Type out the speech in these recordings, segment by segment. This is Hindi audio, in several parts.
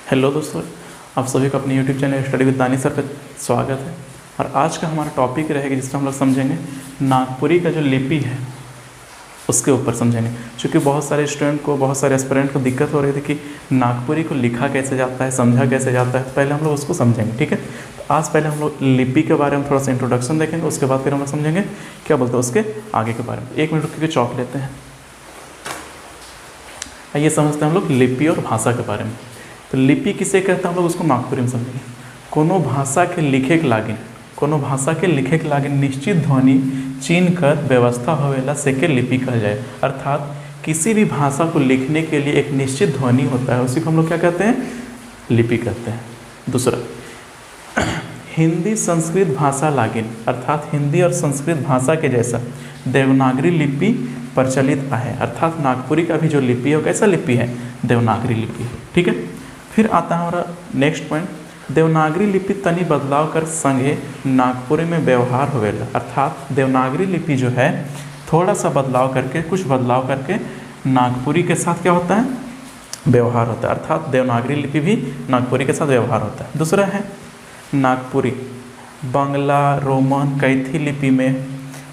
हेलो दोस्तों, आप सभी का अपने यूट्यूब चैनल स्टडी विद दानी सर पे स्वागत है। और आज का हमारा टॉपिक रहेगा जिसमें हम लोग समझेंगे नागपुरी का जो लिपि है उसके ऊपर समझेंगे। क्योंकि बहुत सारे स्टूडेंट को, बहुत सारे एस्पिरेंट को दिक्कत हो रही थी कि नागपुरी को लिखा कैसे जाता है, समझा कैसे जाता है। पहले हम लोग उसको समझेंगे, ठीक है। तो आज पहले हम लोग लिपि के बारे में थोड़ा सा इंट्रोडक्शन देखेंगे, उसके बाद फिर हम लोग समझेंगे क्या बोलते हैं उसके आगे के बारे में। 1 मिनट रुक के चौक लेते हैं। आइए समझते हैं हम लोग लिपि और भाषा के बारे में। तो लिपि किसे कहते हैं हम लोग उसको नागपुरी में समझेंगे। कोनो भाषा के लिखे के लागिन निश्चित ध्वनि चिन्ह कर व्यवस्था होवेला से के लिपि कहा जाए। अर्थात किसी भी भाषा को लिखने के लिए एक निश्चित ध्वनि होता है, उसी को हम लोग क्या कहते हैं, लिपि कहते हैं। दूसरा, हिंदी संस्कृत भाषा लागिन, अर्थात हिंदी और संस्कृत भाषा के जैसा देवनागरी लिपि प्रचलित है। अर्थात नागपुरी का भी जो लिपि है वो कैसा लिपि है, देवनागरी लिपि है, ठीक है। फिर आता है हमारा नेक्स्ट पॉइंट, देवनागरी लिपि तनी बदलाव कर संगे नागपुरी में व्यवहार होवेला। अर्थात देवनागरी लिपि जो है थोड़ा सा बदलाव करके, कुछ बदलाव करके नागपुरी के साथ क्या होता है, व्यवहार होता है। अर्थात देवनागरी लिपि भी नागपुरी के साथ व्यवहार होता है। दूसरा है नागपुरी बांग्ला, रोमन, कैथी लिपि में,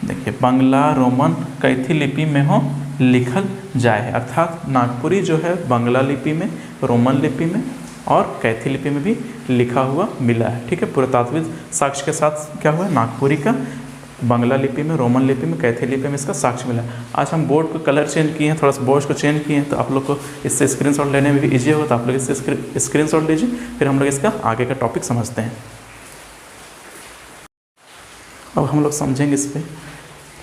देखिए बांग्ला, रोमन, कैथी लिपि में हो लिखल जाए। अर्थात नागपुरी जो है बांग्ला लिपि में, रोमन लिपि में और कैथी लिपि में भी लिखा हुआ मिला है, ठीक है। पुरातात्विक साक्ष्य के साथ क्या हुआ, नागपुरी का बांग्ला लिपि में, रोमन लिपि में, कैथी लिपि में इसका साक्ष्य मिला है। आज हम बोर्ड को कलर चेंज किए हैं, थोड़ा सा बोर्ड को चेंज किए हैं, तो आप लोग को इससे स्क्रीनशॉट लेने में भी ईजी होगा। तो आप लोग इससे स्क्रीनशॉट लीजिए, फिर हम लोग इसका आगे का टॉपिक समझते हैं। अब हम लोग समझेंगे इस पर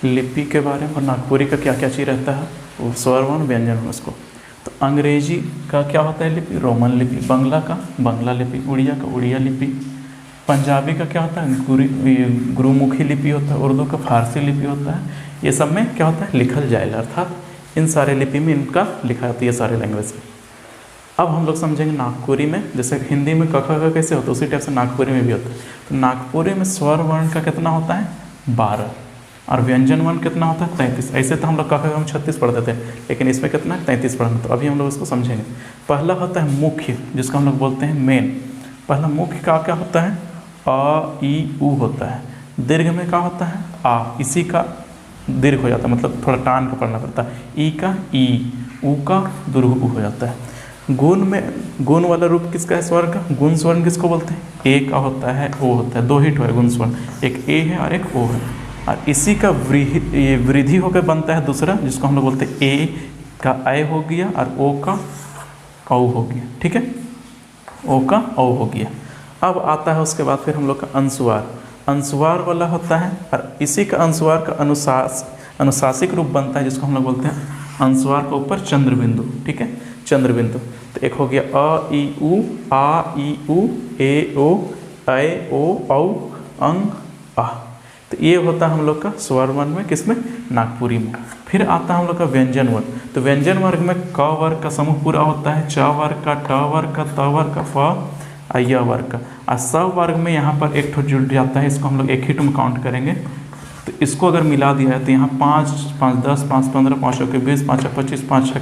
लिपि के बारे में और नागपुरी का क्या क्या चीज़ रहता है, वो स्वर वर्ण व्यंजन वर्ण उसको। तो अंग्रेजी का क्या होता है लिपि, रोमन लिपि। बांग्ला का बांग्ला लिपि। उड़िया का उड़िया लिपि। पंजाबी का क्या होता है, गुरुमुखी लिपि होता है। उर्दू का फारसी लिपि होता है। ये सब में क्या होता है, लिखल जाएगा। अर्थात इन सारे लिपि में इनका लिखा जाता है, ये सारे लैंग्वेज में। अब हम लोग समझेंगे नागपुरी में, जैसे हिंदी में क ख ग कैसे होता है उसी टाइप से नागपुरी में भी होता है। तो नागपुरी में स्वर वर्ण का कितना होता है, 12, और व्यंजन वर्ण कितना होता है, 33। ऐसे तो हम लोग कहा हम 36 पढ़ते थे, लेकिन इसमें कितना है, 33 पढ़ना। तो अभी हम लोग इसको समझेंगे। पहला होता है मुख्य, जिसको हम लोग बोलते हैं मेन। पहला मुख्य का क्या होता है, अ ई उ होता है। दीर्घ में क्या होता है, आ, इसी का दीर्घ हो जाता है, मतलब थोड़ा टान के पढ़ना पड़ता है। ई का ई, उ का दीर्घ उ हो जाता है। गुण में, गुण वाला रूप किसका है, स्वर का। गुण स्वर्ण किसको बोलते हैं, ए का होता है, ओ होता है। 2 हिट है गुण स्वर्ण, एक ए है और एक ओ है। और इसी का वृद्धि होकर बनता है दूसरा, जिसको हम लोग बोलते हैं ए का ऐ हो गया और ओ का औ हो गया, ठीक है। ओ का औ हो गया। अब आता है उसके बाद फिर हम लोग का अनुस्वार। अनुस्वार वाला होता है और इसी का अनुस्वार का अनुशासिक रूप बनता है, जिसको हम लोग बोलते हैं अनुस्वार के ऊपर चंद्र बिंदु, ठीक है, चंद्र बिंदु। तो एक हो गया अ ई उ, आ ई उ, ए ओ, ऐ ओ, औ, अंग, आ। तो ये होता है हम लोग का स्वर वर्ण में, किसमें, नागपुरी में। फिर आता है हम लोग का व्यंजन वर्ण। तो व्यंजन वर्ग में क वर्ग का समूह पूरा होता है, च वर्ग का, ट वर्ग का, त वर्ग का, फ, य वर्ग का। और स वर्ग में यहाँ पर एक ठो जुड़ जाता है, इसको हम लोग एक हिट में काउंट करेंगे। तो इसको अगर मिला दिया है तो यहाँ 5, 5, 10, 5, 15, 5, 20, 5, 25, 5,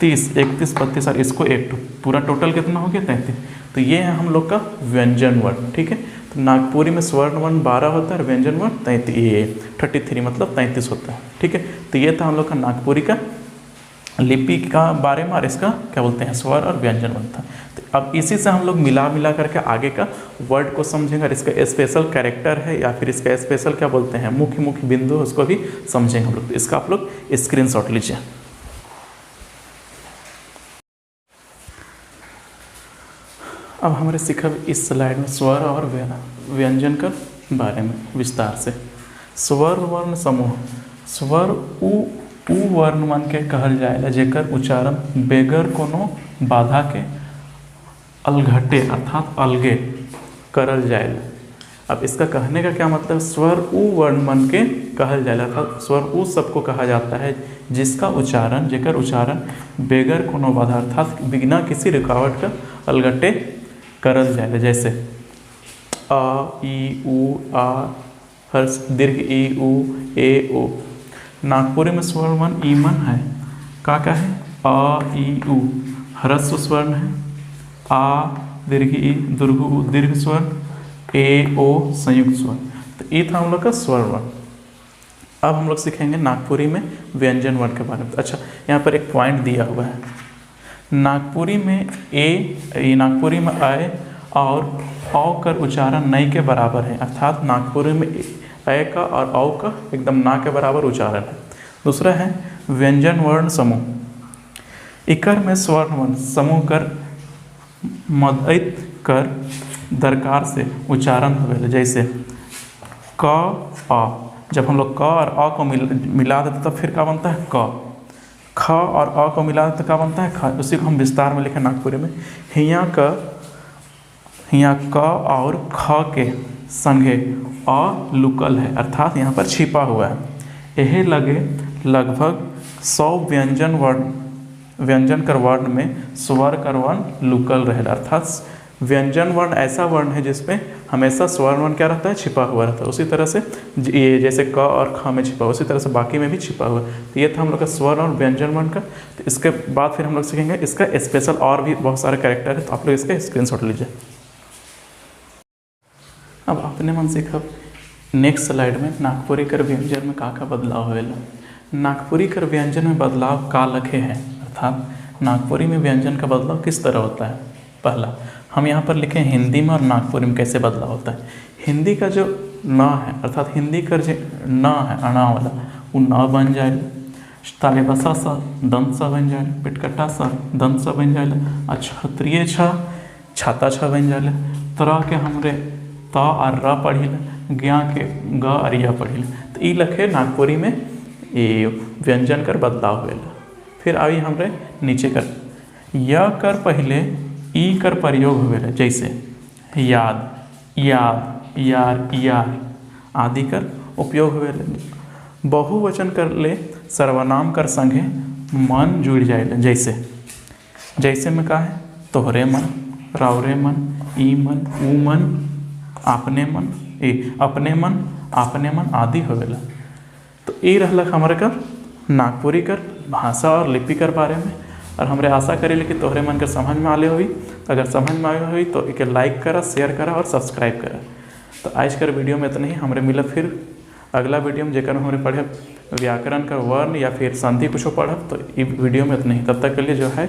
30, 31, 32 और इसको एक पूरा टोटल कितना हो गया, 33। तो ये है हम लोग का व्यंजन वर्ण, ठीक है। तो नागपुरी में स्वर्ण वर्ण 12 होता है और व्यंजन वर्ण 33 मतलब 33 होता है, ठीक है। तो ये था हम लोग का नागपुरी का लिपि का बारे में, और इसका क्या बोलते हैं, स्वर और व्यंजन वर्ण था। तो अब इसी से हम लोग मिला करके आगे का वर्ड को समझेंगे, और इसका स्पेशल कैरेक्टर है या फिर इसका स्पेशल क्या बोलते हैं, मुख्य बिंदु, उसको भी समझेंगे हम लोग। तो इसका आप लोग स्क्रीनशॉट लीजिए। अब हमारे सीखा इस स्लाइड में स्वर और व्यंजन का बारे में विस्तार से। स्वर वर्ण समूह, स्वर उ वर्ण मन के कहल जाएगा, जेकर उच्चारण बेगर कोनो बाधा के अलघटे अर्थात अलगे करल जाएगा। अब इसका कहने का क्या मतलब, स्वर उ वर्ण मन के कहल जाएगा, अर्थात स्वर उ सबको कहा जाता है जिसका उच्चारण, जेकर उच्चारण बेगर कोनो बाधा अर्थात बिना किसी रुकावट का अलगटे करल जाएगा। जैसे अ ई उ, आ, हर्ष दीर्घ ई उ, ए ओ। नागपुरी में स्वर वर्ण ईमन है, का है, अ ई उ। ह्रस्व स्वर्ण है, आ दीर्घ ई दीर्घ उ दीर्घ स्वर, ए ओ संयुक्त स्वर। तो ये था हम लोग का स्वर वर्ण। अब हम लोग सीखेंगे नागपुरी में व्यंजन वर्ण के बारे में। अच्छा, यहाँ पर एक पॉइंट दिया हुआ है, नागपुरी में नागपुरी में अय और औ का उच्चारण नई के बराबर है, अर्थात नागपुरी में अय का और औ का एकदम ना के बराबर उच्चारण है। दूसरा है व्यंजन वर्ण समूह, इकर में स्वर्ण वर्ण समूह कर मदइत कर दरकार से उच्चारण होवे, जैसे क आ। जब हम लोग क और अ को मिला देते तब फिर क्या बनता है क। ख और अ को मिला देते क्या बनता है ख। उसी को हम विस्तार में लिखें नागपुरी में, हियाँ क और ख के संगे अ लुकल है, अर्थात यहाँ पर छिपा हुआ है। यह लगे लगभग 100 व्यंजन कर वर्ण में स्वर कर वर्ण लुकल रहे, अर्थात व्यंजन वर्ण ऐसा वर्ण है जिसमें हमेशा स्वर वर्ण क्या रहता है, छिपा हुआ रहता है। उसी तरह से ये जैसे क और ख में छिपा हुआ, उसी तरह से बाकी में भी छिपा हुआ। तो ये था हम लोग का स्वर और व्यंजन वर्ण का। तो इसके बाद फिर हम लोग सीखेंगे इसका स्पेशल और भी बहुत सारे कैरेक्टर है, तो आप लोग इसका स्क्रीनशॉट लीजिए। अब अपने मन सीखब नेक्स्ट स्लाइड में नागपुरी कर व्यंजन में का बदलाव होएला। नागपुरी कर व्यंजन में बदलाव का लखे हैं, अर्थात नागपुरी में व्यंजन का बदलाव किस तरह होता है। पहला हम यहाँ पर लिखें हिंदी में और नागपुरी में कैसे बदलाव होता है। हिंदी का जो न है, अर्थात हिंदी का जो न है अणा वाला, वो न बन जाएगा, ताले बसा सा दंत सा बन जाएगा, पिटकटा सा दंत सा बन जाएगा, क्षत्रिय छ छाता छ बन जाएगा, तरह के हमरे त और र पढ़िल, ज्ञा के ग और या पढ़िल। तो ई लखे नागपुरी में ये व्यंजन कर बदलाव हुएला। फिर आई हमरे नीचे कर य कर पहले ई कर प्रयोग हुए, जैसे याद याद यार यार आदि कर उपयोग हुए। बहुवचन कर ले सर्वनाम कर संगे मन जुड़ जाए, जैसे में का है तोहरे मन, रावरे मन, ई मन, ऊ मन, अपने मन आदि होवेला। तो ये रहला हमारे का नागपुरी कर भाषा और लिपि कर बारे में। और हमरे आशा करें कि तोहरे मन के समझ में आले हुई। तो अगर समझ में आए हुई तो इके लाइक करा, शेयर करा और सब्सक्राइब करा। तो आज कर वीडियो में इतना ही। हमरे मिला फिर अगला वीडियो में, जेकर हमरे पढ़े व्याकरण का वर्ण या फिर संधि कुछ पढ़ब, तो इस वीडियो में इतना ही। तब तक के लिए जो है